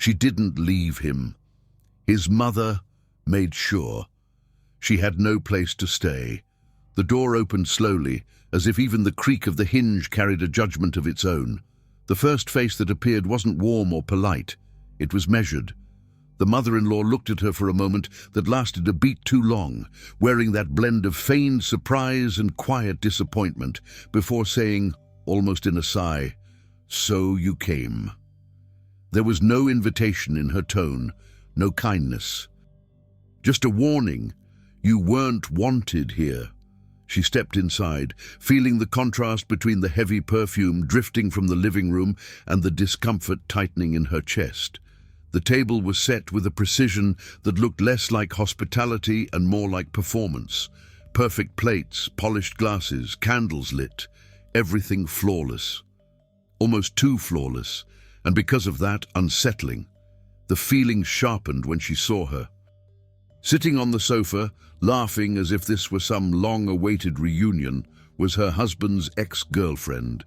She didn't leave him. His mother made sure. She had no place to stay. The door opened slowly, as if even the creak of the hinge carried a judgment of its own. The first face that appeared wasn't warm or polite. It was measured. The mother-in-law looked at her for a moment that lasted a beat too long, wearing that blend of feigned surprise and quiet disappointment, before saying, almost in a sigh, "So you came." There was no invitation in her tone, no kindness. Just a warning, you weren't wanted here. She stepped inside, feeling the contrast between the heavy perfume drifting from the living room and the discomfort tightening in her chest. The table was set with a precision that looked less like hospitality and more like performance. Perfect plates, polished glasses, candles lit, everything flawless. Almost too flawless, and because of that, unsettling. The feeling sharpened when she saw her. Sitting on the sofa, laughing as if this were some long-awaited reunion, was her husband's ex-girlfriend.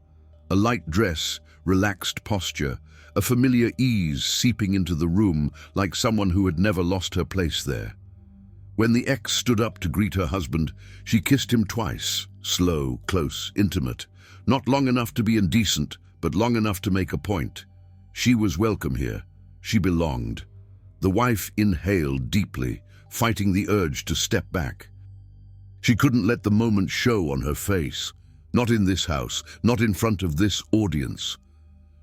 A light dress, relaxed posture, a familiar ease seeping into the room like someone who had never lost her place there. When the ex stood up to greet her husband, she kissed him twice, slow, close, intimate, not long enough to be indecent, but long enough to make a point. She was welcome here. She belonged. The wife inhaled deeply, fighting the urge to step back. She couldn't let the moment show on her face. Not in this house, not in front of this audience.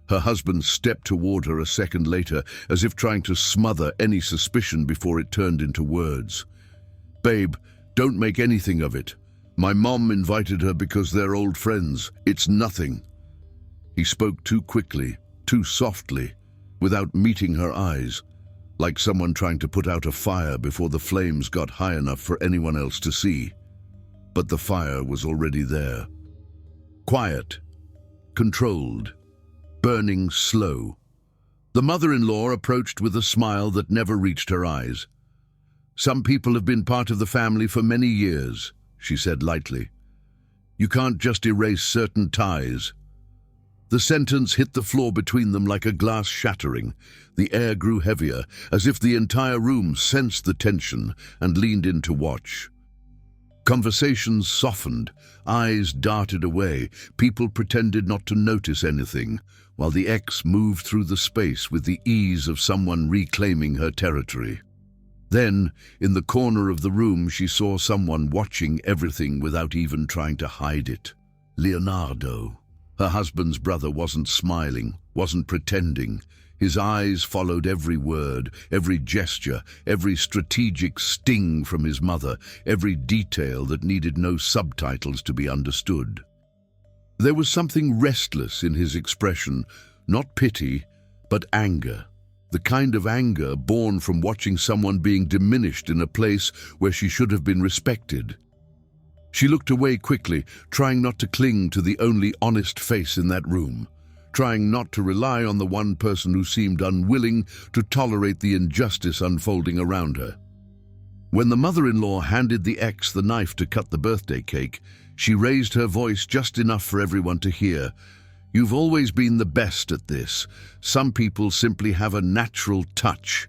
Her husband stepped toward her a second later, as if trying to smother any suspicion before it turned into words. "Babe, don't make anything of it. My mom invited her because they're old friends. It's nothing." He spoke too quickly, too softly, without meeting her eyes, like someone trying to put out a fire before the flames got high enough for anyone else to see. But the fire was already there. Quiet, controlled, burning slow. The mother-in-law approached with a smile that never reached her eyes. "Some people have been part of the family for many years," she said lightly. "You can't just erase certain ties." The sentence hit the floor between them like a glass shattering. The air grew heavier, as if the entire room sensed the tension and leaned in to watch. Conversations softened, eyes darted away, people pretended not to notice anything, while the ex moved through the space with the ease of someone reclaiming her territory. Then, in the corner of the room, she saw someone watching everything without even trying to hide it. Leonardo. Her husband's brother wasn't smiling, wasn't pretending. His eyes followed every word, every gesture, every strategic sting from his mother, every detail that needed no subtitles to be understood. There was something restless in his expression, not pity, but anger. The kind of anger born from watching someone being diminished in a place where she should have been respected. She looked away quickly, trying not to cling to the only honest face in that room, trying not to rely on the one person who seemed unwilling to tolerate the injustice unfolding around her. When the mother-in-law handed the ex the knife to cut the birthday cake, she raised her voice just enough for everyone to hear. "You've always been the best at this. Some people simply have a natural touch."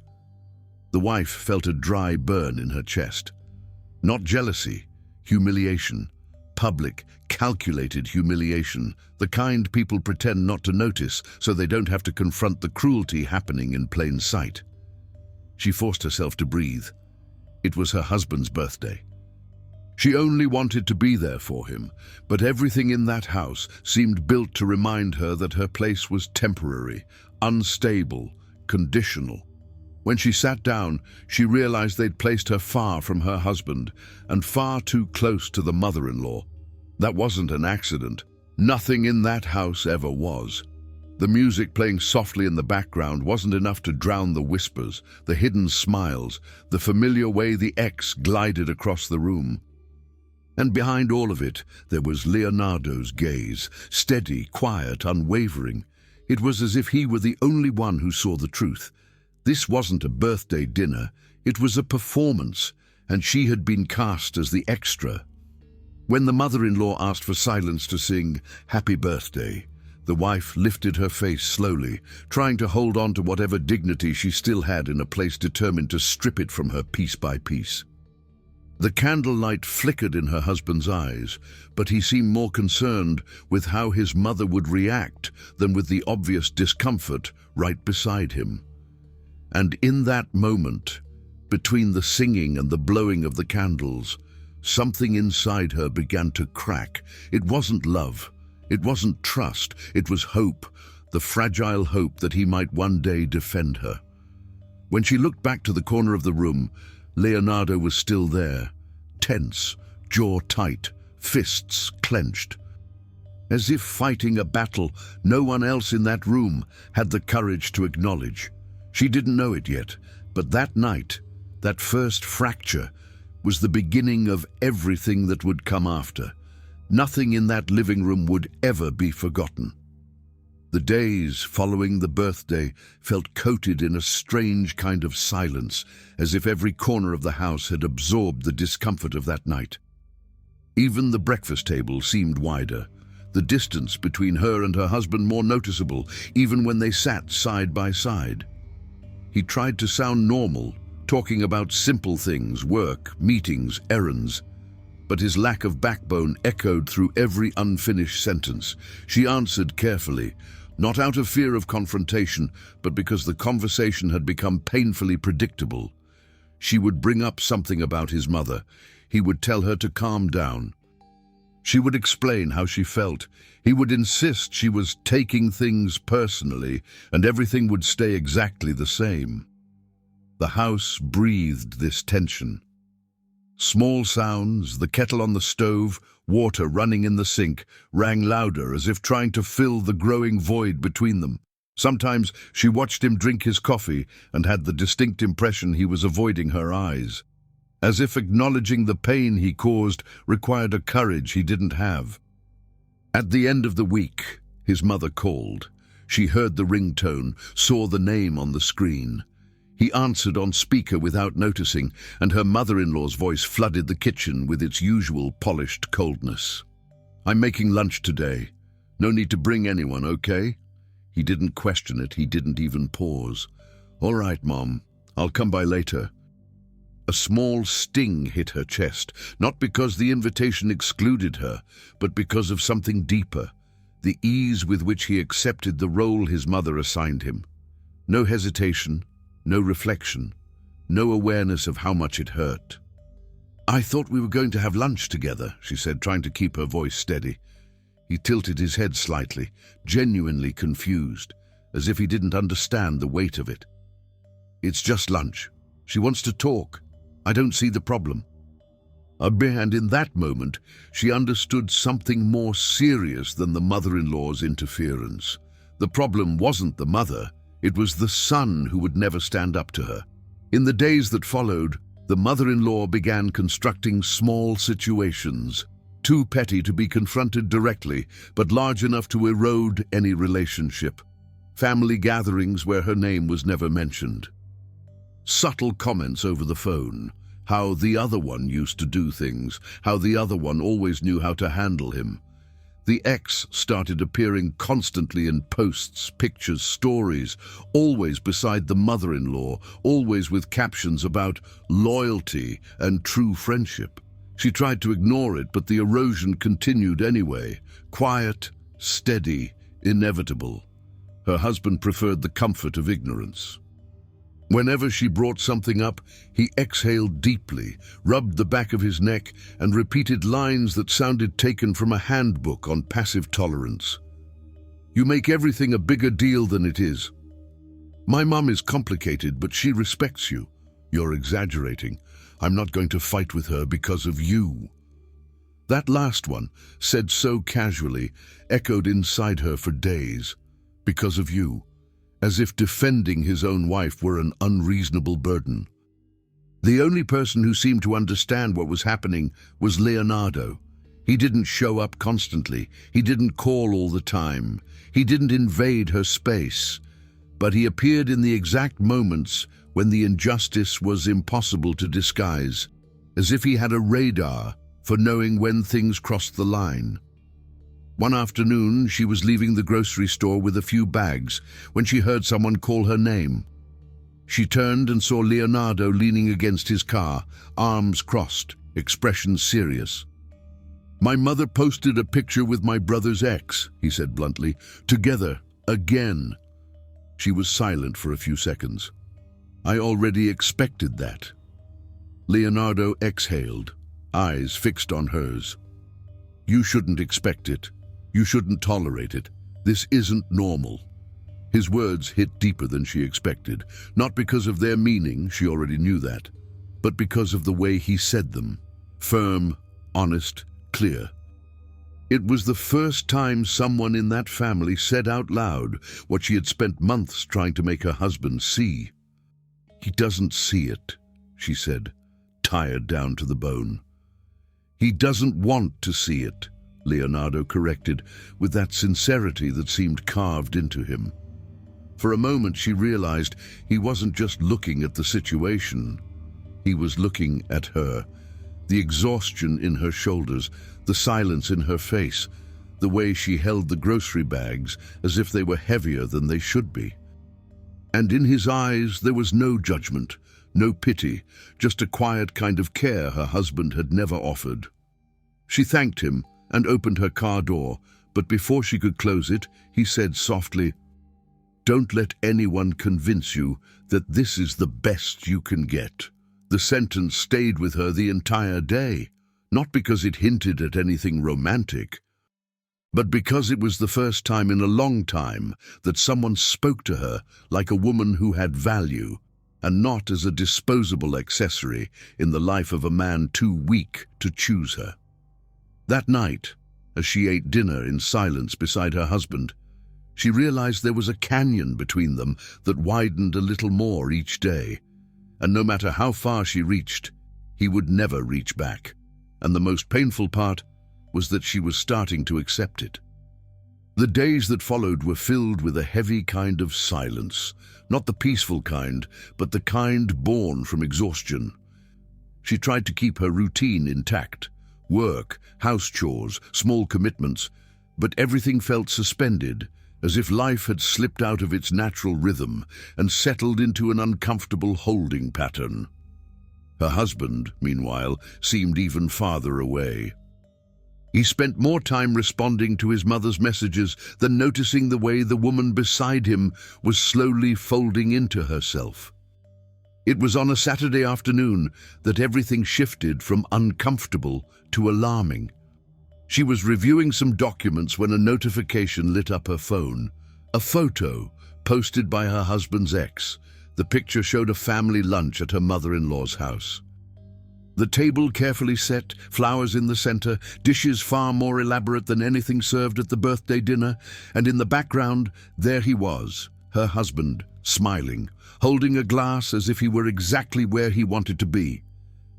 The wife felt a dry burn in her chest. Not jealousy. Humiliation. Public, calculated humiliation. The kind people pretend not to notice so they don't have to confront the cruelty happening in plain sight. She forced herself to breathe. It was her husband's birthday. She only wanted to be there for him, but everything in that house seemed built to remind her that her place was temporary, unstable, conditional. When she sat down, she realized they'd placed her far from her husband and far too close to the mother-in-law. That wasn't an accident. Nothing in that house ever was. The music playing softly in the background wasn't enough to drown the whispers, the hidden smiles, the familiar way the ex glided across the room. And behind all of it, there was Leonardo's gaze, steady, quiet, unwavering. It was as if he were the only one who saw the truth. This wasn't a birthday dinner, it was a performance, and she had been cast as the extra. When the mother-in-law asked for silence to sing "Happy Birthday," The wife lifted her face slowly, trying to hold on to whatever dignity she still had in a place determined to strip it from her piece by piece. The candlelight flickered in her husband's eyes, but he seemed more concerned with how his mother would react than with the obvious discomfort right beside him. And in that moment, between the singing and the blowing of the candles, something inside her began to crack. It wasn't love. It wasn't trust. It was hope, the fragile hope that he might one day defend her. When she looked back to the corner of the room, Leonardo was still there, tense, jaw tight, fists clenched. As if fighting a battle no one else in that room had the courage to acknowledge. She didn't know it yet, but that night, that first fracture, was the beginning of everything that would come after. Nothing in that living room would ever be forgotten. The days following the birthday felt coated in a strange kind of silence, as if every corner of the house had absorbed the discomfort of that night. Even the breakfast table seemed wider, the distance between her and her husband more noticeable, even when they sat side by side. He tried to sound normal, talking about simple things, work, meetings, errands, but his lack of backbone echoed through every unfinished sentence. She answered carefully, not out of fear of confrontation, but because the conversation had become painfully predictable. She would bring up something about his mother. He would tell her to calm down. She would explain how she felt. He would insist she was taking things personally, and everything would stay exactly the same. The house breathed this tension. Small sounds, the kettle on the stove, water running in the sink, rang louder as if trying to fill the growing void between them. Sometimes she watched him drink his coffee and had the distinct impression he was avoiding her eyes, as if acknowledging the pain he caused required a courage he didn't have. At the end of the week, his mother called. She heard the ringtone, saw the name on the screen. He answered on speaker without noticing, and her mother-in-law's voice flooded the kitchen with its usual polished coldness. "I'm making lunch today. No need to bring anyone, okay?" He didn't question it, he didn't even pause. "All right, Mom. I'll come by later." A small sting hit her chest, not because the invitation excluded her, but because of something deeper, the ease with which he accepted the role his mother assigned him. No hesitation, no reflection, no awareness of how much it hurt. "I thought we were going to have lunch together," she said, trying to keep her voice steady. He tilted his head slightly, genuinely confused, as if he didn't understand the weight of it. "It's just lunch. She wants to talk. I don't see the problem." And in that moment, she understood something more serious than the mother-in-law's interference. The problem wasn't the mother, it was the son who would never stand up to her. In the days that followed, the mother-in-law began constructing small situations, too petty to be confronted directly, but large enough to erode any relationship. Family gatherings where her name was never mentioned. Subtle comments over the phone, how the other one used to do things, how the other one always knew how to handle him. The ex started appearing constantly in posts, pictures, stories, always beside the mother-in-law, always with captions about loyalty and true friendship. She tried to ignore it, but the erosion continued anyway, quiet, steady, inevitable. Her husband preferred the comfort of ignorance. Whenever she brought something up, he exhaled deeply, rubbed the back of his neck, and repeated lines that sounded taken from a handbook on passive tolerance. "You make everything a bigger deal than it is. My mom is complicated, but she respects you. You're exaggerating. I'm not going to fight with her because of you." That last one, said so casually, echoed inside her for days. "Because of you." As if defending his own wife were an unreasonable burden. The only person who seemed to understand what was happening was Leonardo. He didn't show up constantly. He didn't call all the time. He didn't invade her space. But he appeared in the exact moments when the injustice was impossible to disguise, as if he had a radar for knowing when things crossed the line. One afternoon, she was leaving the grocery store with a few bags when she heard someone call her name. She turned and saw Leonardo leaning against his car, arms crossed, expression serious. "My mother posted a picture with my brother's ex," he said bluntly. "Together, again." She was silent for a few seconds. "I already expected that." Leonardo exhaled, eyes fixed on hers. "You shouldn't expect it. You shouldn't tolerate it. This isn't normal." His words hit deeper than she expected, not because of their meaning, she already knew that, but because of the way he said them. Firm, honest, clear. It was the first time someone in that family said out loud what she had spent months trying to make her husband see. "He doesn't see it," she said, tired down to the bone. "He doesn't want to see it," Leonardo corrected, with that sincerity that seemed carved into him. For a moment she realized he wasn't just looking at the situation. He was looking at her. The exhaustion in her shoulders, the silence in her face, the way she held the grocery bags as if they were heavier than they should be. And in his eyes there was no judgment, no pity, just a quiet kind of care her husband had never offered. She thanked him and opened her car door, but before she could close it, he said softly, "Don't let anyone convince you that this is the best you can get." The sentence stayed with her the entire day, not because it hinted at anything romantic, but because it was the first time in a long time that someone spoke to her like a woman who had value, and not as a disposable accessory in the life of a man too weak to choose her. That night, as she ate dinner in silence beside her husband, she realized there was a canyon between them that widened a little more each day, and no matter how far she reached, he would never reach back. And the most painful part was that she was starting to accept it. The days that followed were filled with a heavy kind of silence, not the peaceful kind, but the kind born from exhaustion. She tried to keep her routine intact, work, house chores, small commitments, but everything felt suspended, as if life had slipped out of its natural rhythm and settled into an uncomfortable holding pattern. Her husband, meanwhile, seemed even farther away. He spent more time responding to his mother's messages than noticing the way the woman beside him was slowly folding into herself. It was on a Saturday afternoon that everything shifted from uncomfortable to alarming. She was reviewing some documents when a notification lit up her phone. A photo posted by her husband's ex. The picture showed a family lunch at her mother-in-law's house. The table carefully set, flowers in the center, dishes far more elaborate than anything served at the birthday dinner, and in the background, there he was, her husband, smiling, holding a glass as if he were exactly where he wanted to be.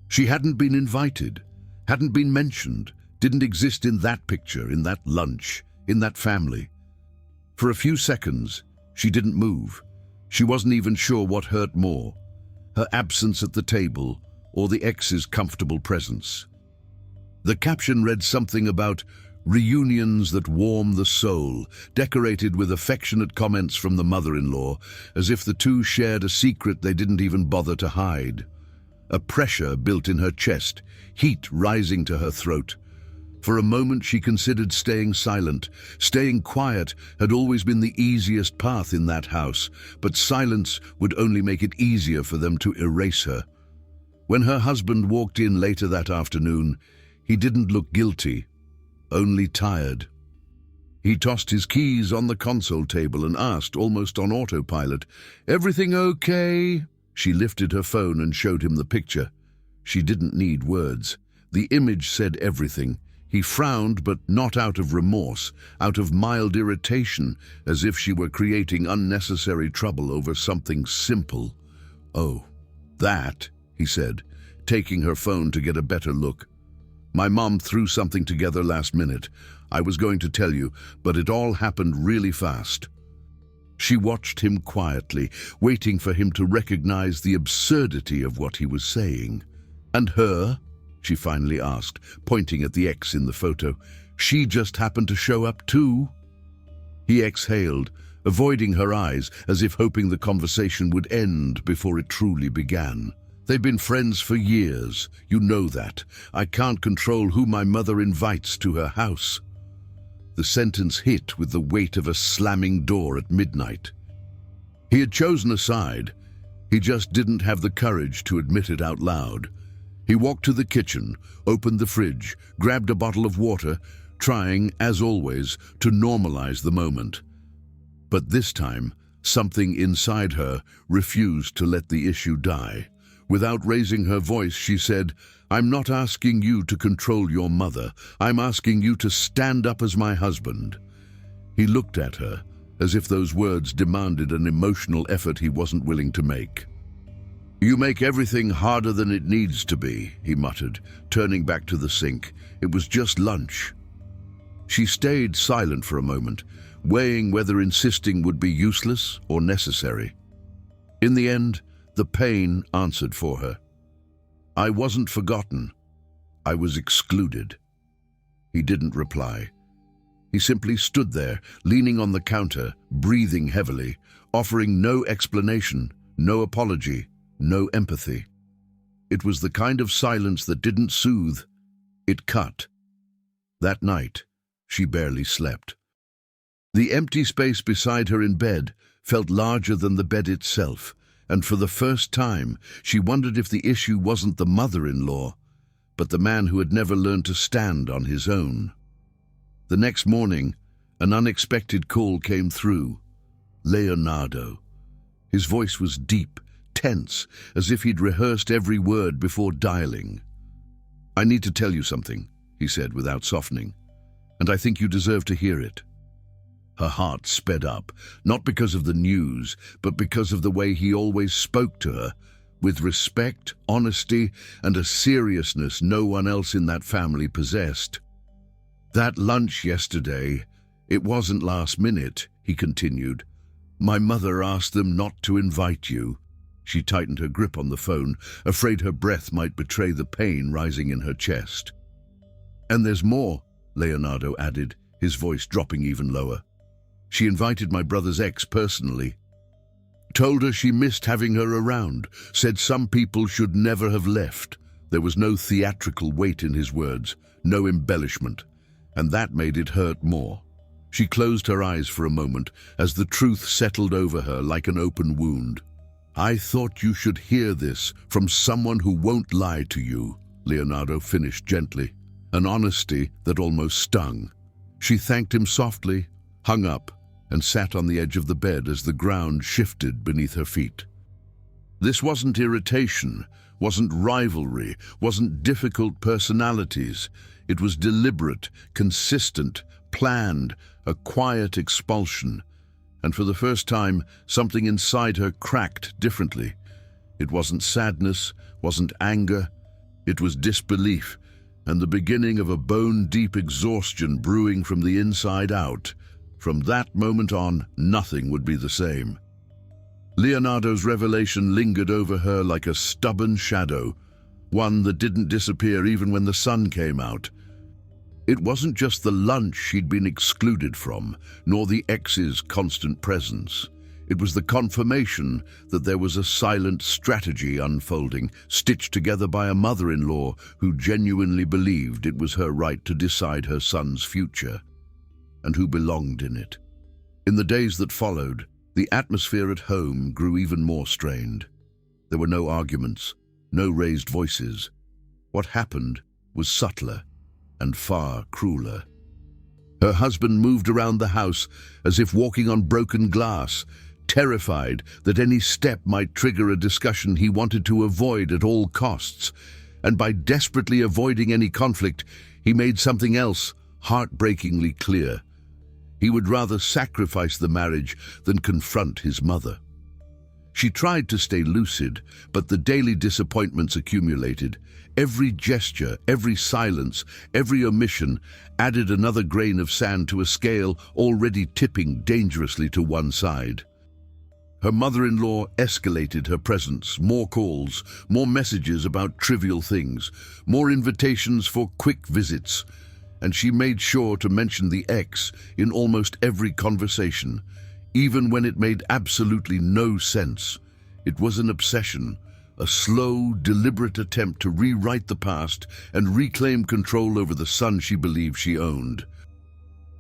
She hadn't been invited, hadn't been mentioned, didn't exist in that picture, in that lunch, in that family. For a few seconds, she didn't move. She wasn't even sure what hurt more, her absence at the table or the ex's comfortable presence. The caption read something about reunions that warm the soul, decorated with affectionate comments from the mother-in-law, as if the two shared a secret they didn't even bother to hide. A pressure built in her chest, heat rising to her throat. For a moment she considered staying silent. Staying quiet had always been the easiest path in that house, but silence would only make it easier for them to erase her. When her husband walked in later that afternoon, he didn't look guilty, only tired. He tossed his keys on the console table and asked, almost on autopilot, "Everything okay?" She lifted her phone and showed him the picture. She didn't need words. The image said everything. He frowned, but not out of remorse, out of mild irritation, as if she were creating unnecessary trouble over something simple. "Oh, that," he said, taking her phone to get a better look. "My mom threw something together last minute. I was going to tell you, but it all happened really fast." She watched him quietly, waiting for him to recognize the absurdity of what he was saying. "And her?" she finally asked, pointing at the ex in the photo. She just happened to show up too. He exhaled, avoiding her eyes as if hoping the conversation would end before it truly began. They've been friends for years, you know that. I can't control who my mother invites to her house. The sentence hit with the weight of a slamming door at midnight. He had chosen a side. He just didn't have the courage to admit it out loud. He walked to the kitchen, opened the fridge, grabbed a bottle of water, trying, as always, to normalize the moment. But this time, something inside her refused to let the issue die. Without raising her voice, she said, "I'm not asking you to control your mother. I'm asking you to stand up as my husband." He looked at her, as if those words demanded an emotional effort he wasn't willing to make. "You make everything harder than it needs to be," he muttered, turning back to the sink. "It was just lunch." She stayed silent for a moment, weighing whether insisting would be useless or necessary. In the end, the pain answered for her. "I wasn't forgotten. I was excluded." He didn't reply. He simply stood there, leaning on the counter, breathing heavily, offering no explanation, no apology, no empathy. It was the kind of silence that didn't soothe, it cut. That night, she barely slept. The empty space beside her in bed felt larger than the bed itself, and for the first time, she wondered if the issue wasn't the mother-in-law, but the man who had never learned to stand on his own. The next morning, an unexpected call came through. Leonardo. His voice was deep, tense, as if he'd rehearsed every word before dialing. "I need to tell you something," he said without softening, "and I think you deserve to hear it." Her heart sped up, not because of the news, but because of the way he always spoke to her, with respect, honesty, and a seriousness no one else in that family possessed. "That lunch yesterday, it wasn't last minute," he continued. "My mother asked them not to invite you." She tightened her grip on the phone, afraid her breath might betray the pain rising in her chest. "And there's more," Leonardo added, his voice dropping even lower. "She invited my brother's ex personally. Told her she missed having her around, said some people should never have left." There was no theatrical weight in his words, no embellishment, and that made it hurt more. She closed her eyes for a moment as the truth settled over her like an open wound. "I thought you should hear this from someone who won't lie to you," Leonardo finished gently, an honesty that almost stung. She thanked him softly, hung up, and sat on the edge of the bed as the ground shifted beneath her feet. This wasn't irritation, wasn't rivalry, wasn't difficult personalities. It was deliberate, consistent, planned, a quiet expulsion. And for the first time, something inside her cracked differently. It wasn't sadness, wasn't anger. It was disbelief, and the beginning of a bone-deep exhaustion brewing from the inside out. From that moment on, nothing would be the same. Leonardo's revelation lingered over her like a stubborn shadow, one that didn't disappear even when the sun came out. It wasn't just the lunch she'd been excluded from, nor the ex's constant presence. It was the confirmation that there was a silent strategy unfolding, stitched together by a mother-in-law who genuinely believed it was her right to decide her son's future, and who belonged in it. In the days that followed, the atmosphere at home grew even more strained. There were no arguments, no raised voices. What happened was subtler and far crueler. Her husband moved around the house as if walking on broken glass, terrified that any step might trigger a discussion he wanted to avoid at all costs. And by desperately avoiding any conflict, he made something else heartbreakingly clear. He would rather sacrifice the marriage than confront his mother. She tried to stay lucid, but the daily disappointments accumulated. Every gesture, every silence, every omission added another grain of sand to a scale already tipping dangerously to one side. Her mother-in-law escalated her presence, more calls, more messages about trivial things, more invitations for quick visits, and she made sure to mention the ex in almost every conversation, even when it made absolutely no sense. It was an obsession, a slow, deliberate attempt to rewrite the past and reclaim control over the son she believed she owned.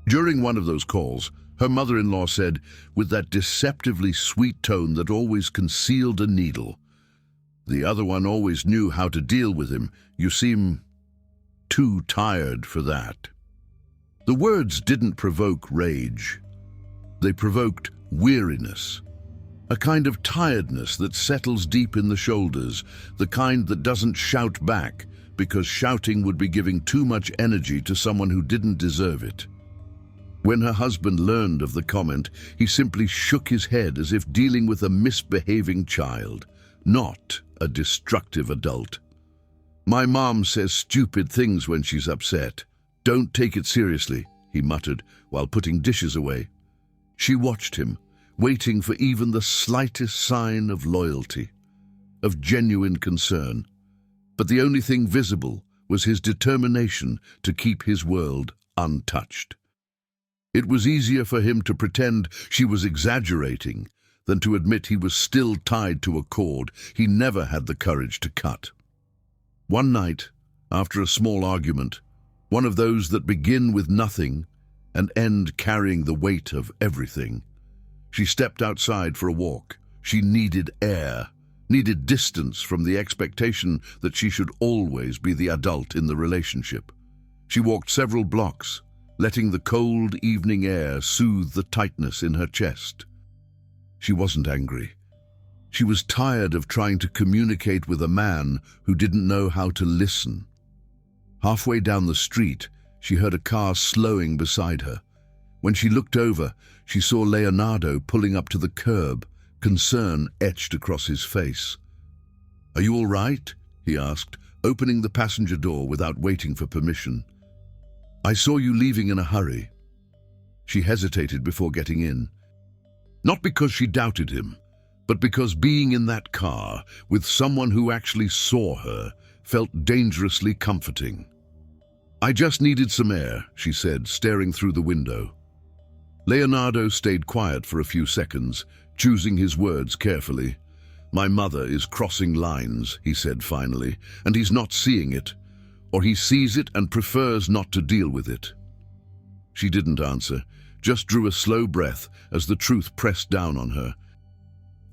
During one of those calls, her mother-in-law said, with that deceptively sweet tone that always concealed a needle, "The other one always knew how to deal with him. You seem too tired for that." The words didn't provoke rage. They provoked weariness, a kind of tiredness that settles deep in the shoulders, the kind that doesn't shout back, because shouting would be giving too much energy to someone who didn't deserve it. When her husband learned of the comment, he simply shook his head as if dealing with a misbehaving child, not a destructive adult. "My mom says stupid things when she's upset. Don't take it seriously," he muttered while putting dishes away. She watched him, waiting for even the slightest sign of loyalty, of genuine concern. But the only thing visible was his determination to keep his world untouched. It was easier for him to pretend she was exaggerating than to admit he was still tied to a cord he never had the courage to cut. One night, after a small argument, one of those that begin with nothing and end carrying the weight of everything, she stepped outside for a walk. She needed air, needed distance from the expectation that she should always be the adult in the relationship. She walked several blocks, letting the cold evening air soothe the tightness in her chest. She wasn't angry. She was tired of trying to communicate with a man who didn't know how to listen. Halfway down the street, she heard a car slowing beside her. When she looked over, she saw Leonardo pulling up to the curb, concern etched across his face. "Are you all right?" he asked, opening the passenger door without waiting for permission. "I saw you leaving in a hurry." She hesitated before getting in. Not because she doubted him, but because being in that car with someone who actually saw her felt dangerously comforting. "I just needed some air," she said, staring through the window. Leonardo stayed quiet for a few seconds, choosing his words carefully. "My mother is crossing lines," he said finally, "and he's not seeing it. Or he sees it and prefers not to deal with it." She didn't answer, just drew a slow breath as the truth pressed down on her.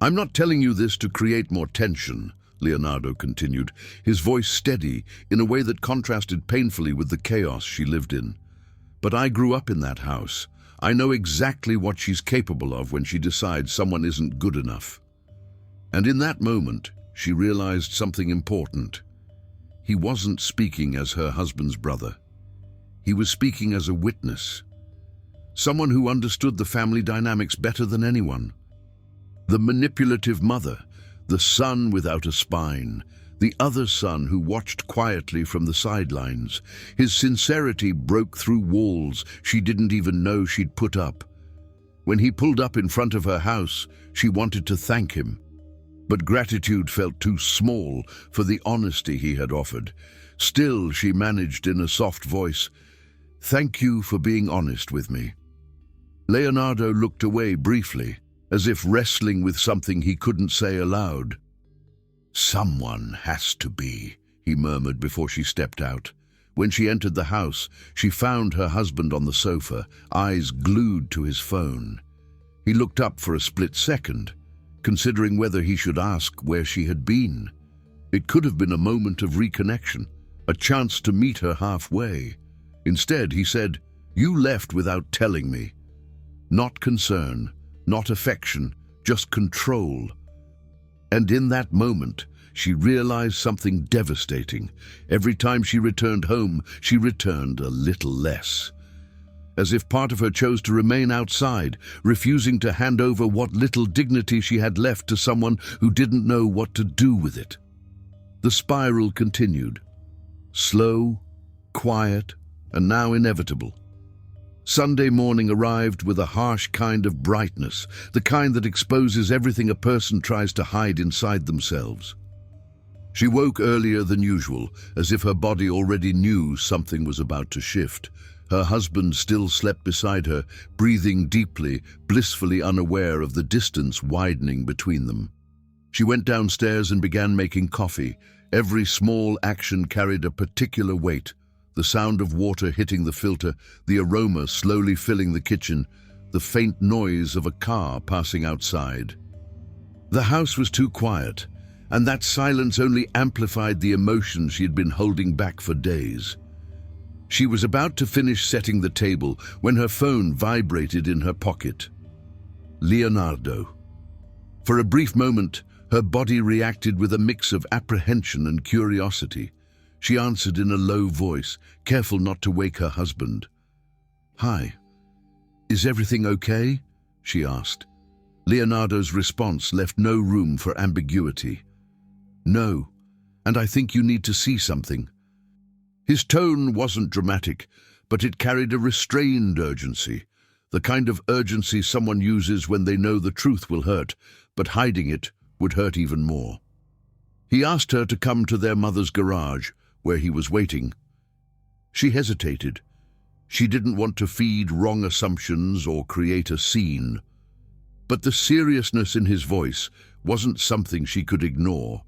"I'm not telling you this to create more tension," Leonardo continued, his voice steady in a way that contrasted painfully with the chaos she lived in. "But I grew up in that house. I know exactly what she's capable of when she decides someone isn't good enough." And in that moment, she realized something important. He wasn't speaking as her husband's brother. He was speaking as a witness, someone who understood the family dynamics better than anyone. The manipulative mother, the son without a spine, the other son who watched quietly from the sidelines. His sincerity broke through walls she didn't even know she'd put up. When he pulled up in front of her house, she wanted to thank him. But gratitude felt too small for the honesty he had offered. Still, she managed in a soft voice, "Thank you for being honest with me." Leonardo looked away briefly, as if wrestling with something he couldn't say aloud. "Someone has to be," he murmured before she stepped out. When she entered the house, she found her husband on the sofa, eyes glued to his phone. He looked up for a split second, considering whether he should ask where she had been. It could have been a moment of reconnection, a chance to meet her halfway. Instead, he said, "You left without telling me." Not concern, not affection, just control. And in that moment, she realized something devastating. Every time she returned home, she returned a little less. As if part of her chose to remain outside, refusing to hand over what little dignity she had left to someone who didn't know what to do with it. The spiral continued. Slow, quiet, and now inevitable. Sunday morning arrived with a harsh kind of brightness, the kind that exposes everything a person tries to hide inside themselves. She woke earlier than usual, as if her body already knew something was about to shift. Her husband still slept beside her, breathing deeply, blissfully unaware of the distance widening between them. She went downstairs and began making coffee. Every small action carried a particular weight. The sound of water hitting the filter, the aroma slowly filling the kitchen, the faint noise of a car passing outside. The house was too quiet, and that silence only amplified the emotions she had been holding back for days. She was about to finish setting the table when her phone vibrated in her pocket. Leonardo. For a brief moment, her body reacted with a mix of apprehension and curiosity. She answered in a low voice, careful not to wake her husband. "Hi. Is everything okay?" she asked. Leonardo's response left no room for ambiguity. "No, and I think you need to see something." His tone wasn't dramatic, but it carried a restrained urgency, the kind of urgency someone uses when they know the truth will hurt, but hiding it would hurt even more. He asked her to come to their mother's garage, where he was waiting. She hesitated. She didn't want to feed wrong assumptions or create a scene. But the seriousness in his voice wasn't something she could ignore.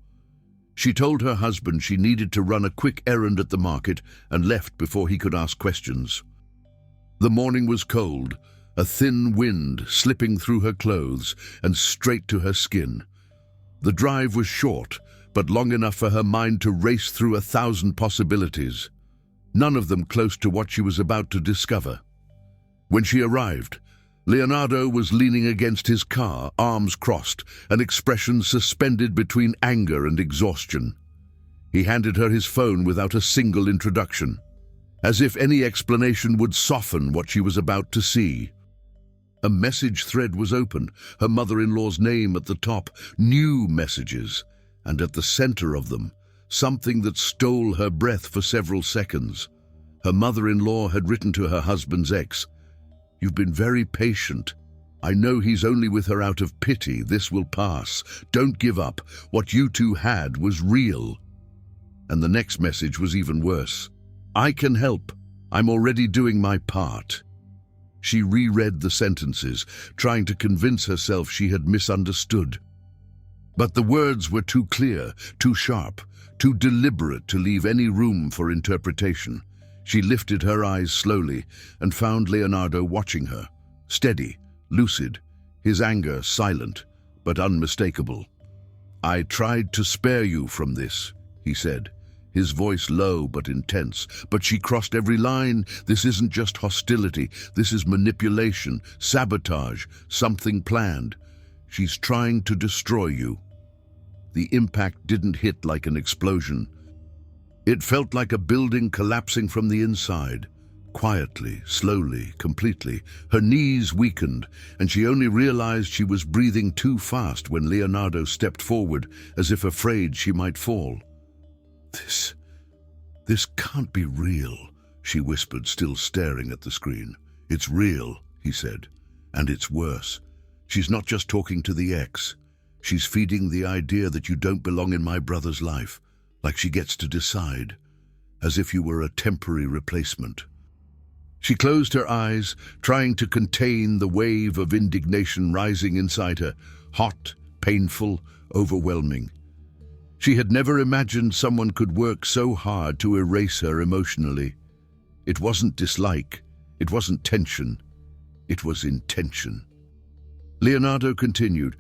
She told her husband she needed to run a quick errand at the market and left before he could ask questions. The morning was cold, a thin wind slipping through her clothes and straight to her skin. The drive was short, but long enough for her mind to race through 1,000 possibilities, none of them close to what she was about to discover. When she arrived, Leonardo was leaning against his car, arms crossed, an expression suspended between anger and exhaustion. He handed her his phone without a single introduction, as if any explanation would soften what she was about to see. A message thread was open, her mother-in-law's name at the top, new messages, and at the center of them, something that stole her breath for several seconds. Her mother-in-law had written to her husband's ex, "You've been very patient. I know he's only with her out of pity. This will pass. Don't give up. What you two had was real." And the next message was even worse. "I can help. I'm already doing my part." She reread the sentences, trying to convince herself she had misunderstood. But the words were too clear, too sharp, too deliberate to leave any room for interpretation. She lifted her eyes slowly and found Leonardo watching her, steady, lucid, his anger silent but unmistakable. "I tried to spare you from this," he said, his voice low but intense. "But she crossed every line. This isn't just hostility. This is manipulation, sabotage, something planned. She's trying to destroy you." The impact didn't hit like an explosion. It felt like a building collapsing from the inside, quietly, slowly, completely. Her knees weakened, and she only realized she was breathing too fast when Leonardo stepped forward, as if afraid she might fall. This can't be real," she whispered, still staring at the screen. "It's real," he said, "and it's worse. She's not just talking to the ex. She's feeding the idea that you don't belong in my brother's life, like she gets to decide, as if you were a temporary replacement." She closed her eyes, trying to contain the wave of indignation rising inside her, hot, painful, overwhelming. She had never imagined someone could work so hard to erase her emotionally. It wasn't dislike, it wasn't tension, it was intention. Leonardo continued,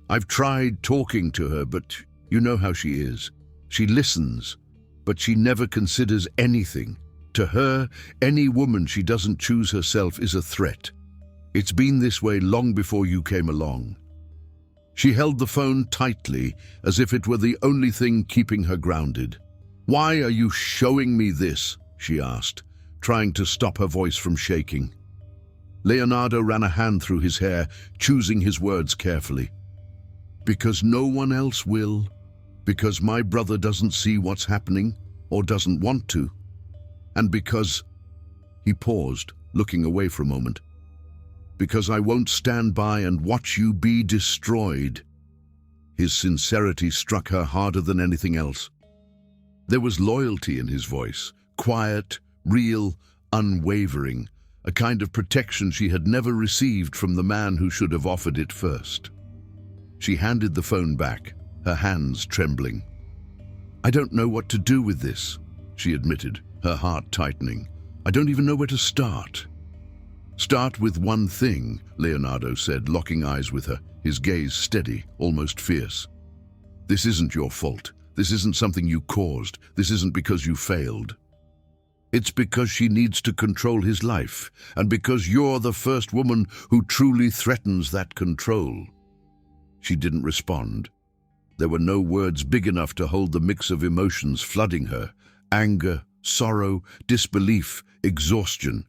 "I've tried talking to her, but you know how she is. She listens, but she never considers anything. To her, any woman she doesn't choose herself is a threat. It's been this way long before you came along." She held the phone tightly, as if it were the only thing keeping her grounded. "Why are you showing me this?" she asked, trying to stop her voice from shaking. Leonardo ran a hand through his hair, choosing his words carefully. "Because no one else will. Because my brother doesn't see what's happening, or doesn't want to. And because—" he paused, looking away for a moment. "Because I won't stand by and watch you be destroyed." His sincerity struck her harder than anything else. There was loyalty in his voice, quiet, real, unwavering, a kind of protection she had never received from the man who should have offered it first. She handed the phone back, her hands trembling. "I don't know what to do with this," she admitted, her heart tightening. "I don't even know where to start." "Start with one thing," Leonardo said, locking eyes with her, his gaze steady, almost fierce. "This isn't your fault. This isn't something you caused. This isn't because you failed. It's because she needs to control his life, and because you're the first woman who truly threatens that control." She didn't respond. There were no words big enough to hold the mix of emotions flooding her: anger, sorrow, disbelief, exhaustion.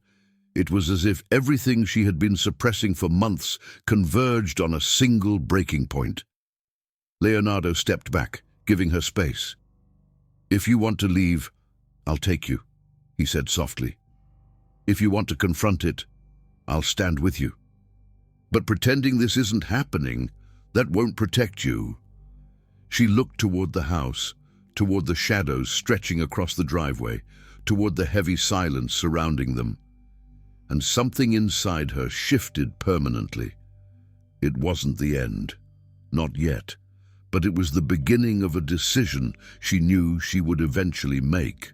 It was as if everything she had been suppressing for months converged on a single breaking point. Leonardo stepped back, giving her space. "If you want to leave, I'll take you," he said softly. "If you want to confront it, I'll stand with you. But pretending this isn't happening, that won't protect you." She looked toward the house, toward the shadows stretching across the driveway, toward the heavy silence surrounding them. And something inside her shifted permanently. It wasn't the end. Not yet. But it was the beginning of a decision she knew she would eventually make.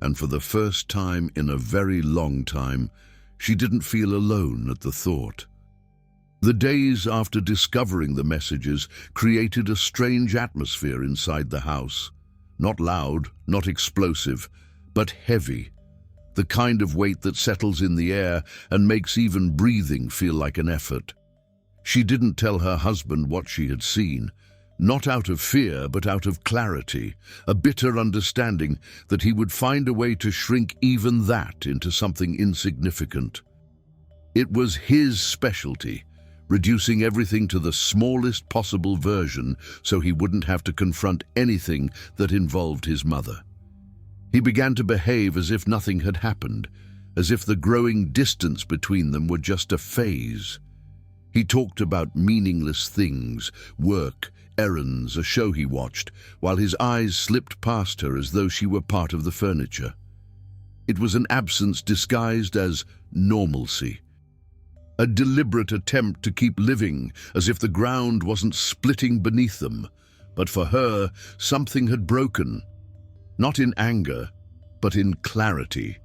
And for the first time in a very long time, she didn't feel alone at the thought. The days after discovering the messages created a strange atmosphere inside the house. Not loud, not explosive, but heavy. The kind of weight that settles in the air and makes even breathing feel like an effort. She didn't tell her husband what she had seen, not out of fear but out of clarity, a bitter understanding that he would find a way to shrink even that into something insignificant. It was his specialty, reducing everything to the smallest possible version so he wouldn't have to confront anything that involved his mother. He began to behave as if nothing had happened, as if the growing distance between them were just a phase. He talked about meaningless things, work, errands, a show he watched, while his eyes slipped past her as though she were part of the furniture. It was an absence disguised as normalcy. A deliberate attempt to keep living as if the ground wasn't splitting beneath them. But for her, something had broken. Not in anger, but in clarity.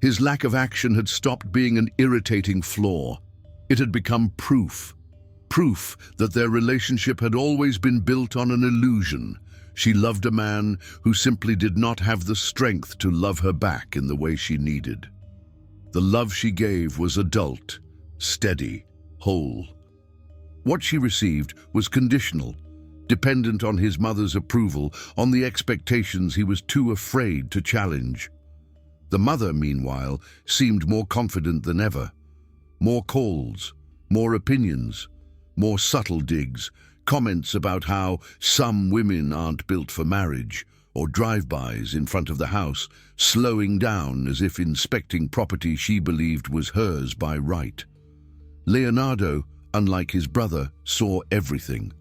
His lack of action had stopped being an irritating flaw. It had become proof. Proof that their relationship had always been built on an illusion. She loved a man who simply did not have the strength to love her back in the way she needed. The love she gave was adult, steady, whole. What she received was conditional, dependent on his mother's approval, on the expectations he was too afraid to challenge. The mother, meanwhile, seemed more confident than ever. More calls, more opinions, more subtle digs, comments about how some women aren't built for marriage, or drive-bys in front of the house, slowing down as if inspecting property she believed was hers by right. Leonardo, unlike his brother, saw everything,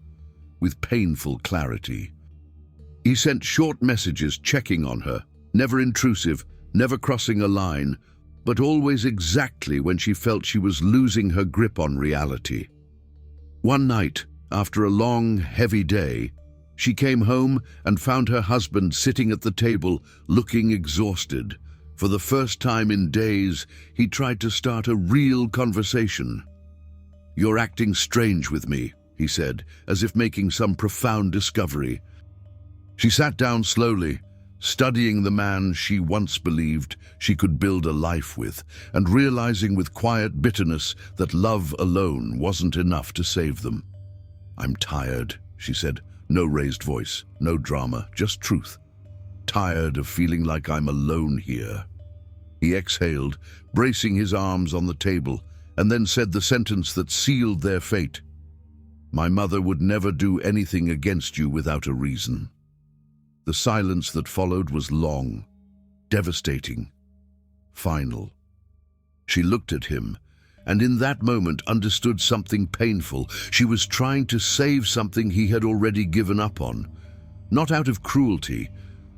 with painful clarity. He sent short messages checking on her, never intrusive, never crossing a line, but always exactly when she felt she was losing her grip on reality. One night, after a long, heavy day, she came home and found her husband sitting at the table, looking exhausted. For the first time in days, he tried to start a real conversation. "You're acting strange with me," he said, as if making some profound discovery. She sat down slowly, studying the man she once believed she could build a life with, and realizing with quiet bitterness that love alone wasn't enough to save them. "I'm tired," she said, no raised voice, no drama, just truth. "Tired of feeling like I'm alone here." He exhaled, bracing his arms on the table, and then said the sentence that sealed their fate. "My mother would never do anything against you without a reason." The silence that followed was long, devastating, final. She looked at him, and in that moment understood something painful. She was trying to save something he had already given up on, not out of cruelty,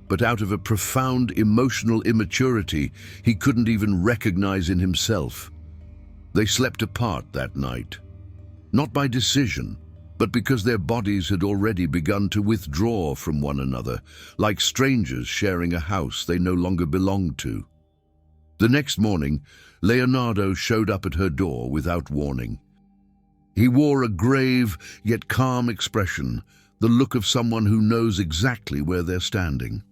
but out of a profound emotional immaturity he couldn't even recognize in himself. They slept apart that night, not by decision, but because their bodies had already begun to withdraw from one another, like strangers sharing a house they no longer belonged to. The next morning, Leonardo showed up at her door without warning. He wore a grave yet calm expression, the look of someone who knows exactly where they're standing.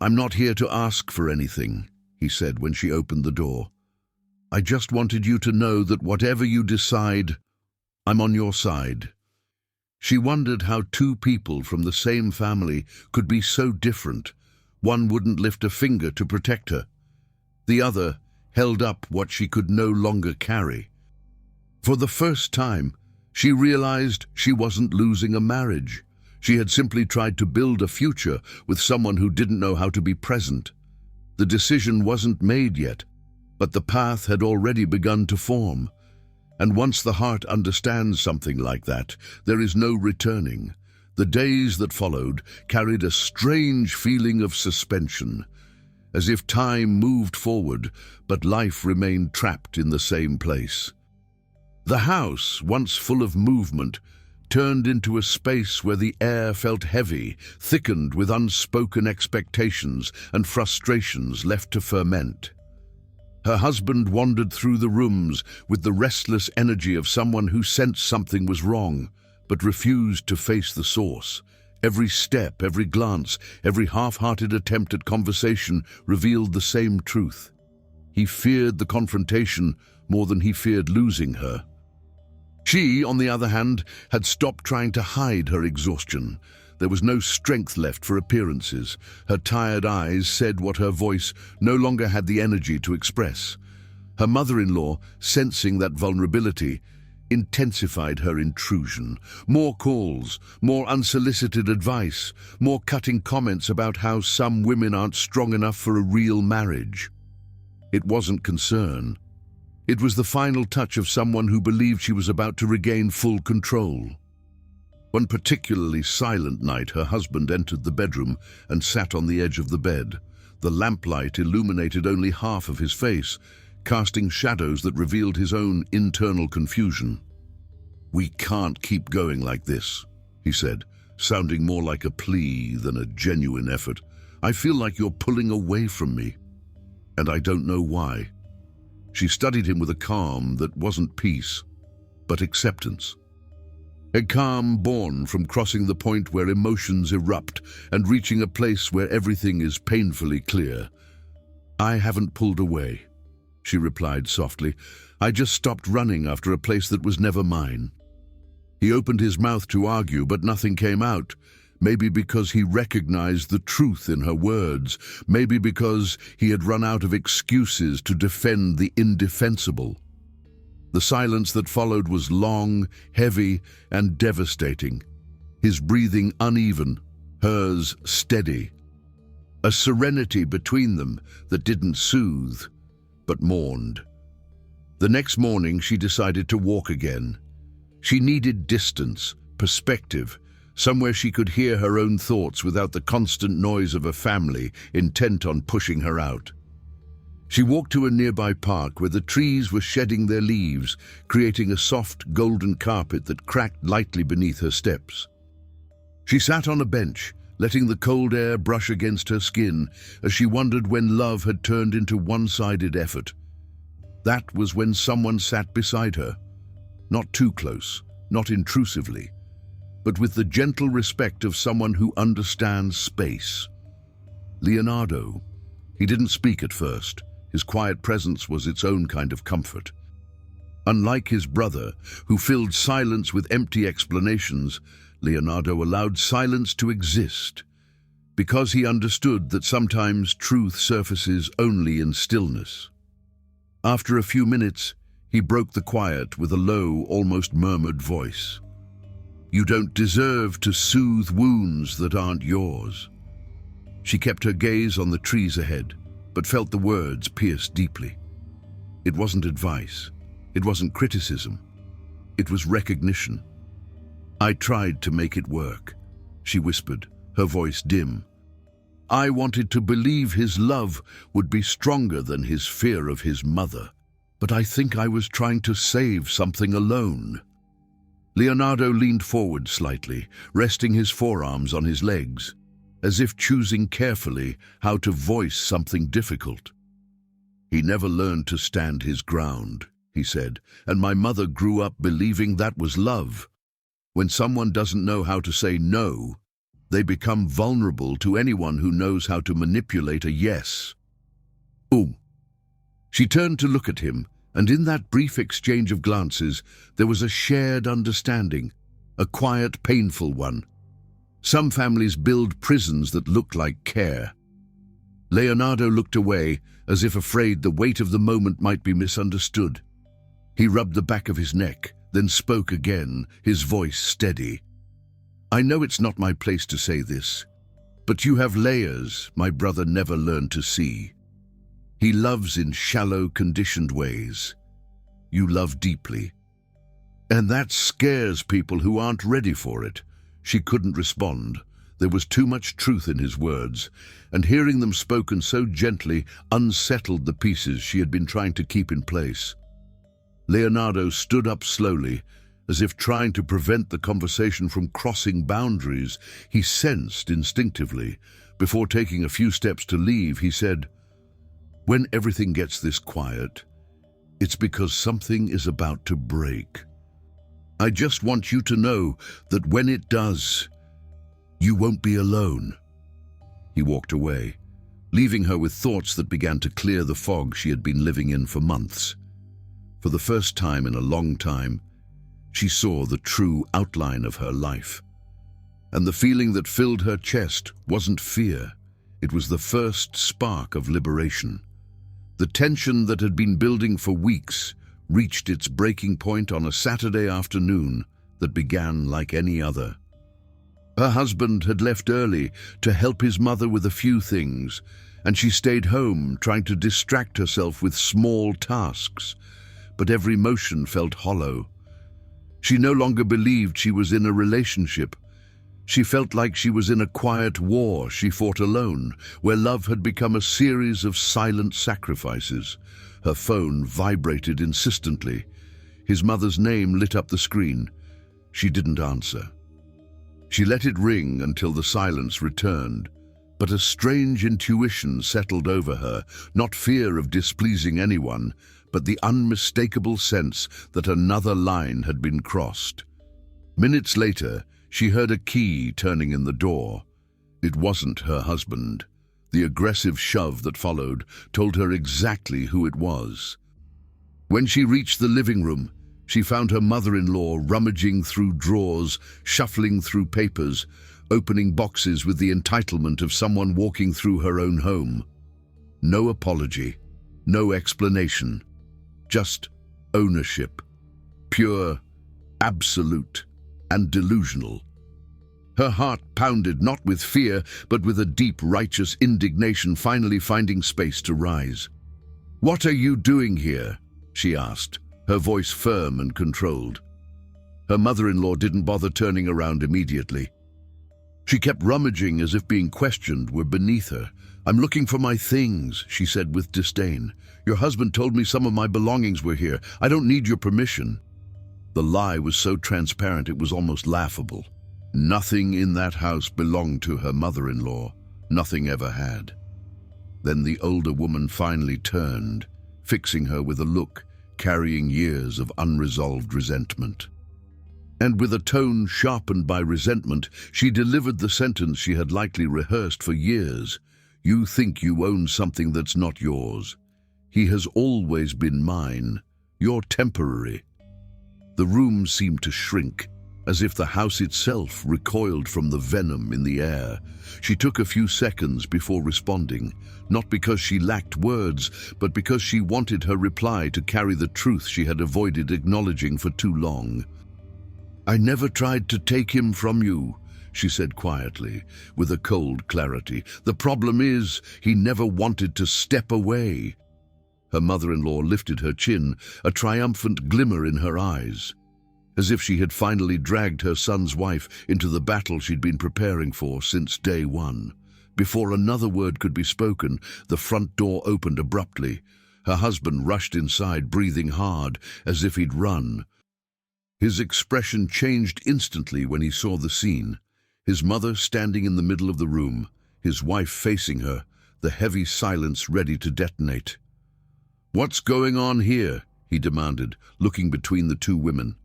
"I'm not here to ask for anything," he said when she opened the door. "I just wanted you to know that whatever you decide, I'm on your side." She wondered how two people from the same family could be so different. One wouldn't lift a finger to protect her. The other held up what she could no longer carry. For the first time, she realized she wasn't losing a marriage. She had simply tried to build a future with someone who didn't know how to be present. The decision wasn't made yet, but the path had already begun to form. And once the heart understands something like that, there is no returning. The days that followed carried a strange feeling of suspension, as if time moved forward, but life remained trapped in the same place. The house, once full of movement, turned into a space where the air felt heavy, thickened with unspoken expectations and frustrations left to ferment. Her husband wandered through the rooms with the restless energy of someone who sensed something was wrong, but refused to face the source. Every step, every glance, every half-hearted attempt at conversation revealed the same truth. He feared the confrontation more than he feared losing her. She, on the other hand, had stopped trying to hide her exhaustion. There was no strength left for appearances. Her tired eyes said what her voice no longer had the energy to express. Her mother-in-law, sensing that vulnerability, intensified her intrusion. More calls, more unsolicited advice, more cutting comments about how some women aren't strong enough for a real marriage. It wasn't concern. It was the final touch of someone who believed she was about to regain full control. One particularly silent night, her husband entered the bedroom and sat on the edge of the bed. The lamplight illuminated only half of his face, casting shadows that revealed his own internal confusion. "We can't keep going like this," he said, sounding more like a plea than a genuine effort. "I feel like you're pulling away from me, and I don't know why." She studied him with a calm that wasn't peace, but acceptance. A calm born from crossing the point where emotions erupt and reaching a place where everything is painfully clear. "I haven't pulled away," she replied softly. "I just stopped running after a place that was never mine." He opened his mouth to argue, but nothing came out. Maybe because he recognized the truth in her words, maybe because he had run out of excuses to defend the indefensible. The silence that followed was long, heavy, and devastating, his breathing uneven, hers steady. A serenity between them that didn't soothe, but mourned. The next morning she decided to walk again. She needed distance, perspective, somewhere she could hear her own thoughts without the constant noise of a family intent on pushing her out. She walked to a nearby park where the trees were shedding their leaves, creating a soft golden carpet that cracked lightly beneath her steps. She sat on a bench, letting the cold air brush against her skin as she wondered when love had turned into one-sided effort. That was when someone sat beside her, not too close, not intrusively, but with the gentle respect of someone who understands space. Leonardo. He didn't speak at first. His quiet presence was its own kind of comfort. Unlike his brother, who filled silence with empty explanations, Leonardo allowed silence to exist, because he understood that sometimes truth surfaces only in stillness. After a few minutes, he broke the quiet with a low, almost murmured voice. "You don't deserve to soothe wounds that aren't yours." She kept her gaze on the trees ahead, but felt the words pierce deeply. It wasn't advice. It wasn't criticism. It was recognition. "I tried to make it work," she whispered, her voice dim. "I wanted to believe his love would be stronger than his fear of his mother. But I think I was trying to save something alone." Leonardo leaned forward slightly, resting his forearms on his legs, as if choosing carefully how to voice something difficult. "He never learned to stand his ground," he said, "and my mother grew up believing that was love. When someone doesn't know how to say no, they become vulnerable to anyone who knows how to manipulate a yes." "Ooh." She turned to look at him, and in that brief exchange of glances, there was a shared understanding, a quiet, painful one. Some families build prisons that look like care. Leonardo looked away, as if afraid the weight of the moment might be misunderstood. He rubbed the back of his neck, then spoke again, his voice steady. "I know it's not my place to say this, but you have layers my brother never learned to see. He loves in shallow, conditioned ways. You love deeply. And that scares people who aren't ready for it." She couldn't respond. There was too much truth in his words, and hearing them spoken so gently unsettled the pieces she had been trying to keep in place. Leonardo stood up slowly, as if trying to prevent the conversation from crossing boundaries he sensed instinctively. Before taking a few steps to leave, he said, "When everything gets this quiet, it's because something is about to break. I just want you to know that when it does, you won't be alone." He walked away, leaving her with thoughts that began to clear the fog she had been living in for months. For the first time in a long time, she saw the true outline of her life. And the feeling that filled her chest wasn't fear. It was the first spark of liberation. The tension that had been building for weeks reached its breaking point on a Saturday afternoon that began like any other. Her husband had left early to help his mother with a few things, and she stayed home trying to distract herself with small tasks. But every motion felt hollow. She no longer believed she was in a relationship. She felt like she was in a quiet war she fought alone, where love had become a series of silent sacrifices. Her phone vibrated insistently. His mother's name lit up the screen. She didn't answer. She let it ring until the silence returned, but a strange intuition settled over her, not fear of displeasing anyone, but the unmistakable sense that another line had been crossed. Minutes later, she heard a key turning in the door. It wasn't her husband. The aggressive shove that followed told her exactly who it was. When she reached the living room, she found her mother-in-law rummaging through drawers, shuffling through papers, opening boxes with the entitlement of someone walking through her own home. No apology, no explanation, just ownership, pure, absolute, and delusional. Her heart pounded not with fear, but with a deep, righteous indignation finally finding space to rise. "What are you doing here?" she asked, her voice firm and controlled. Her mother-in-law didn't bother turning around immediately. She kept rummaging as if being questioned were beneath her. "I'm looking for my things," she said with disdain. "Your husband told me some of my belongings were here. I don't need your permission." The lie was so transparent it was almost laughable. Nothing in that house belonged to her mother-in-law. Nothing ever had. Then the older woman finally turned, fixing her with a look carrying years of unresolved resentment. And with a tone sharpened by resentment, she delivered the sentence she had likely rehearsed for years. "You think you own something that's not yours. He has always been mine. You're temporary." The room seemed to shrink, as if the house itself recoiled from the venom in the air. She took a few seconds before responding, not because she lacked words, but because she wanted her reply to carry the truth she had avoided acknowledging for too long. "I never tried to take him from you," she said quietly, with a cold clarity. "The problem is, he never wanted to step away." Her mother-in-law lifted her chin, a triumphant glimmer in her eyes, as if she had finally dragged her son's wife into the battle she'd been preparing for since day one. Before another word could be spoken, the front door opened abruptly. Her husband rushed inside, breathing hard, as if he'd run. His expression changed instantly when he saw the scene. His mother standing in the middle of the room, his wife facing her, the heavy silence ready to detonate. "What's going on here?" he demanded, looking between the two women.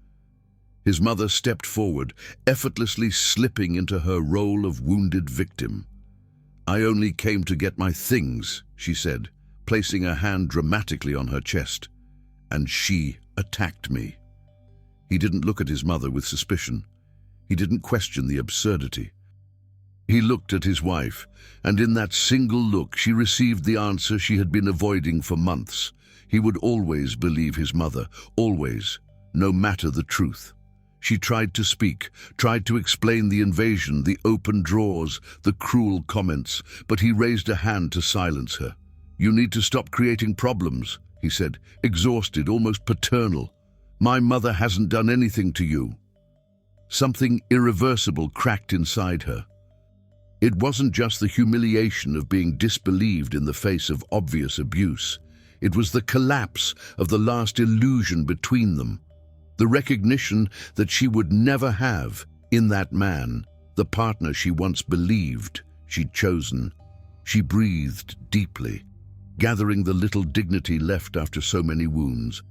His mother stepped forward, effortlessly slipping into her role of wounded victim. "I only came to get my things," she said, placing a hand dramatically on her chest. "And she attacked me." He didn't look at his mother with suspicion. He didn't question the absurdity. He looked at his wife, and in that single look she received the answer she had been avoiding for months. He would always believe his mother, always, no matter the truth. She tried to speak, tried to explain the invasion, the open drawers, the cruel comments, but he raised a hand to silence her. "You need to stop creating problems," he said, exhausted, almost paternal. "My mother hasn't done anything to you." Something irreversible cracked inside her. It wasn't just the humiliation of being disbelieved in the face of obvious abuse. It was the collapse of the last illusion between them. The recognition that she would never have, in that man, the partner she once believed she'd chosen. She breathed deeply, gathering the little dignity left after so many wounds.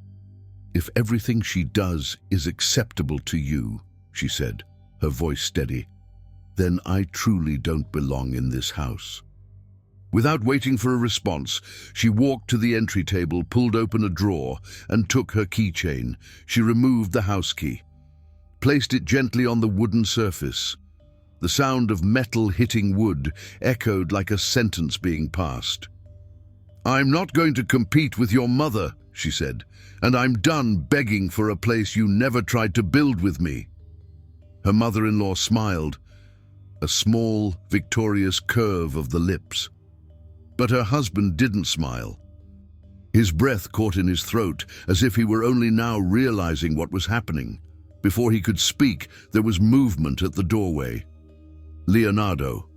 "If everything she does is acceptable to you," she said, her voice steady, "then I truly don't belong in this house." Without waiting for a response, she walked to the entry table, pulled open a drawer, and took her keychain. She removed the house key, placed it gently on the wooden surface. The sound of metal hitting wood echoed like a sentence being passed. "I'm not going to compete with your mother," she said, "and I'm done begging for a place you never tried to build with me." Her mother-in-law smiled, a small, victorious curve of the lips. But her husband didn't smile. His breath caught in his throat, as if he were only now realizing what was happening. Before he could speak, there was movement at the doorway. Leonardo.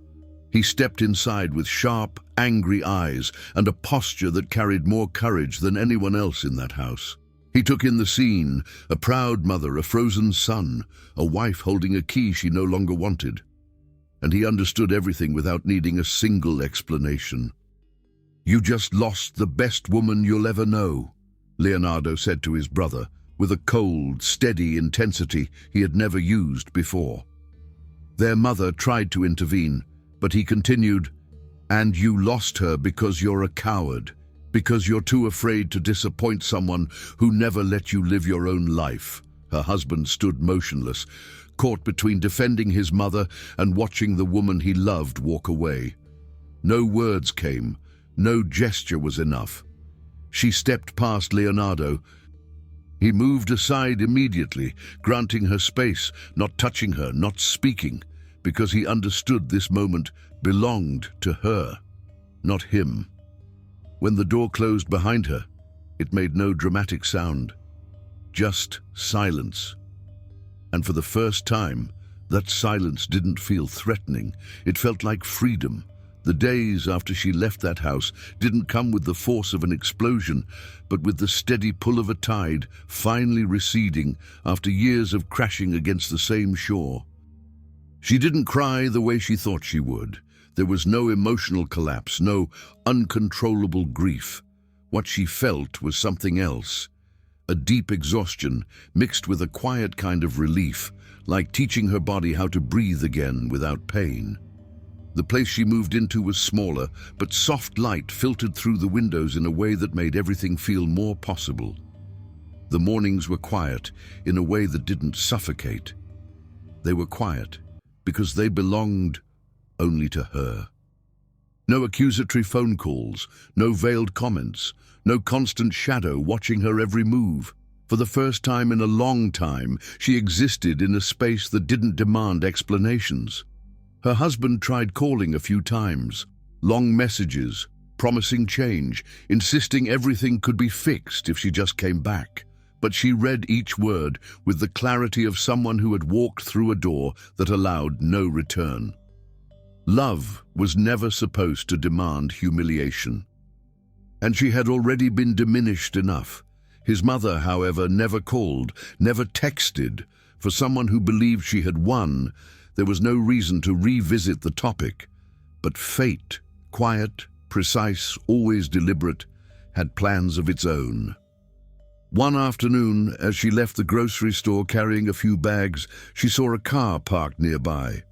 He stepped inside with sharp, angry eyes and a posture that carried more courage than anyone else in that house. He took in the scene, a proud mother, a frozen son, a wife holding a key she no longer wanted. And he understood everything without needing a single explanation. "You just lost the best woman you'll ever know," Leonardo said to his brother, with a cold, steady intensity he had never used before. Their mother tried to intervene, but he continued, "And you lost her because you're a coward, because you're too afraid to disappoint someone who never let you live your own life." Her husband stood motionless, caught between defending his mother and watching the woman he loved walk away. No words came, no gesture was enough. She stepped past Leonardo. He moved aside immediately, granting her space, not touching her, not speaking, because he understood this moment belonged to her, not him. When the door closed behind her, it made no dramatic sound, just silence. And for the first time, that silence didn't feel threatening. It felt like freedom. The days after she left that house didn't come with the force of an explosion, but with the steady pull of a tide finally receding after years of crashing against the same shore. She didn't cry the way she thought she would. There was no emotional collapse, no uncontrollable grief. What she felt was something else. A deep exhaustion mixed with a quiet kind of relief, like teaching her body how to breathe again without pain. The place she moved into was smaller, but soft light filtered through the windows in a way that made everything feel more possible. The mornings were quiet in a way that didn't suffocate. They were quiet because they belonged only to her. No accusatory phone calls, no veiled comments, no constant shadow watching her every move. For the first time in a long time, she existed in a space that didn't demand explanations. Her husband tried calling a few times, long messages, promising change, insisting everything could be fixed if she just came back. But she read each word with the clarity of someone who had walked through a door that allowed no return. Love was never supposed to demand humiliation. And she had already been diminished enough. His mother, however, never called, never texted. For someone who believed she had won, there was no reason to revisit the topic. But fate, quiet, precise, always deliberate, had plans of its own. One afternoon, as she left the grocery store carrying a few bags, she saw a car parked nearby.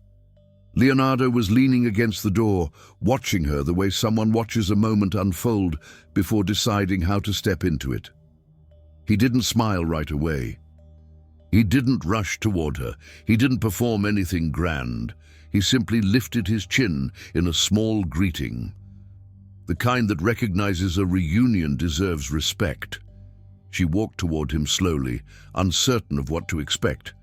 Leonardo was leaning against the door, watching her the way someone watches a moment unfold before deciding how to step into it. He didn't smile right away. He didn't rush toward her. He didn't perform anything grand. He simply lifted his chin in a small greeting. The kind that recognizes a reunion deserves respect. She walked toward him slowly, uncertain of what to expect.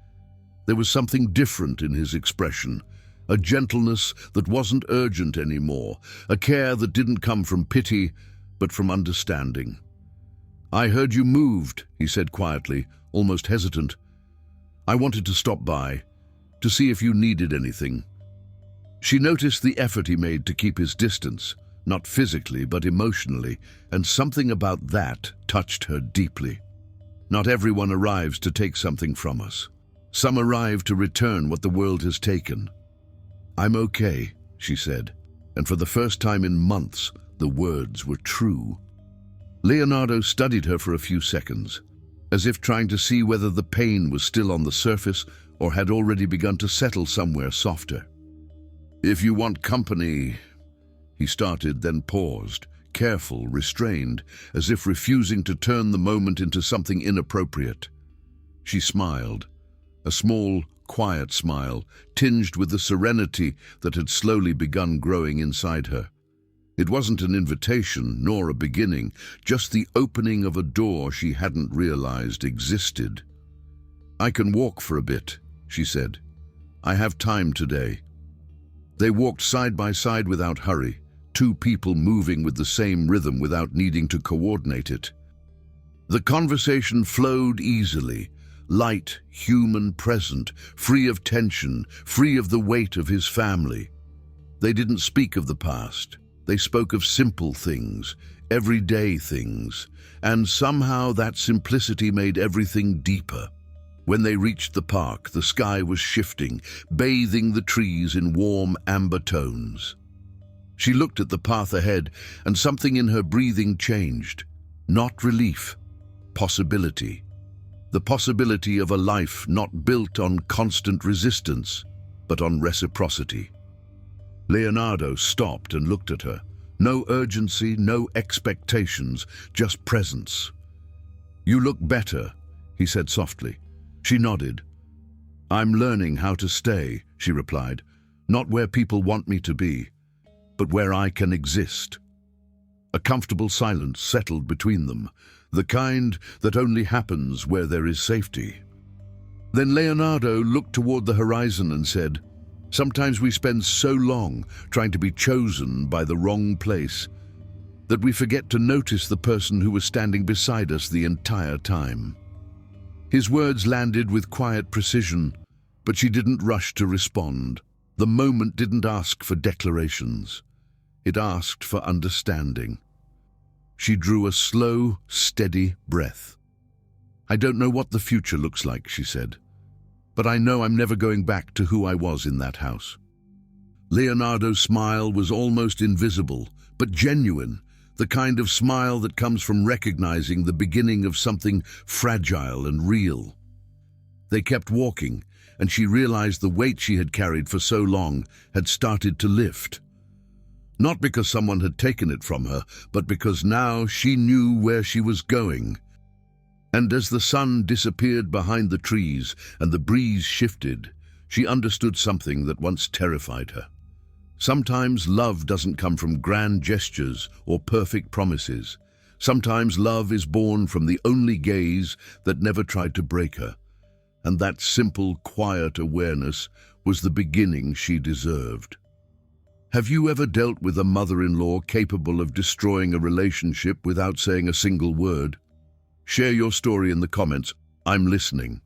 There was something different in his expression, a gentleness that wasn't urgent anymore, a care that didn't come from pity, but from understanding. "I heard you moved," he said quietly, almost hesitant. "I wanted to stop by, to see if you needed anything." She noticed the effort he made to keep his distance, not physically but emotionally, and something about that touched her deeply. Not everyone arrives to take something from us. Some arrive to return what the world has taken. "I'm okay," she said, and for the first time in months, the words were true. Leonardo studied her for a few seconds, as if trying to see whether the pain was still on the surface or had already begun to settle somewhere softer. "If you want company," he started, then paused, careful, restrained, as if refusing to turn the moment into something inappropriate. She smiled, a small, quiet smile, tinged with the serenity that had slowly begun growing inside her. It wasn't an invitation, nor a beginning, just the opening of a door she hadn't realized existed. "I can walk for a bit," she said. "I have time today." They walked side by side without hurry, two people moving with the same rhythm without needing to coordinate it. The conversation flowed easily, light, human, present, free of tension, free of the weight of his family. They didn't speak of the past. They spoke of simple things, everyday things, and somehow that simplicity made everything deeper. When they reached the park, the sky was shifting, bathing the trees in warm amber tones. She looked at the path ahead, and something in her breathing changed. Not relief, possibility. The possibility of a life not built on constant resistance, but on reciprocity. Leonardo stopped and looked at her. No urgency, no expectations, just presence. "You look better," he said softly. She nodded. "I'm learning how to stay," she replied. "Not where people want me to be, but where I can exist." A comfortable silence settled between them, the kind that only happens where there is safety. Then Leonardo looked toward the horizon and said, "Sometimes we spend so long trying to be chosen by the wrong place that we forget to notice the person who was standing beside us the entire time." His words landed with quiet precision, but she didn't rush to respond. The moment didn't ask for declarations. It asked for understanding. She drew a slow, steady breath. "I don't know what the future looks like," she said, "but I know I'm never going back to who I was in that house." Leonardo's smile was almost invisible, but genuine, the kind of smile that comes from recognizing the beginning of something fragile and real. They kept walking, and she realized the weight she had carried for so long had started to lift. Not because someone had taken it from her, but because now she knew where she was going. And as the sun disappeared behind the trees and the breeze shifted, she understood something that once terrified her. Sometimes love doesn't come from grand gestures or perfect promises. Sometimes love is born from the only gaze that never tried to break her. And that simple, quiet awareness was the beginning she deserved. Have you ever dealt with a mother-in-law capable of destroying a relationship without saying a single word? Share your story in the comments. I'm listening.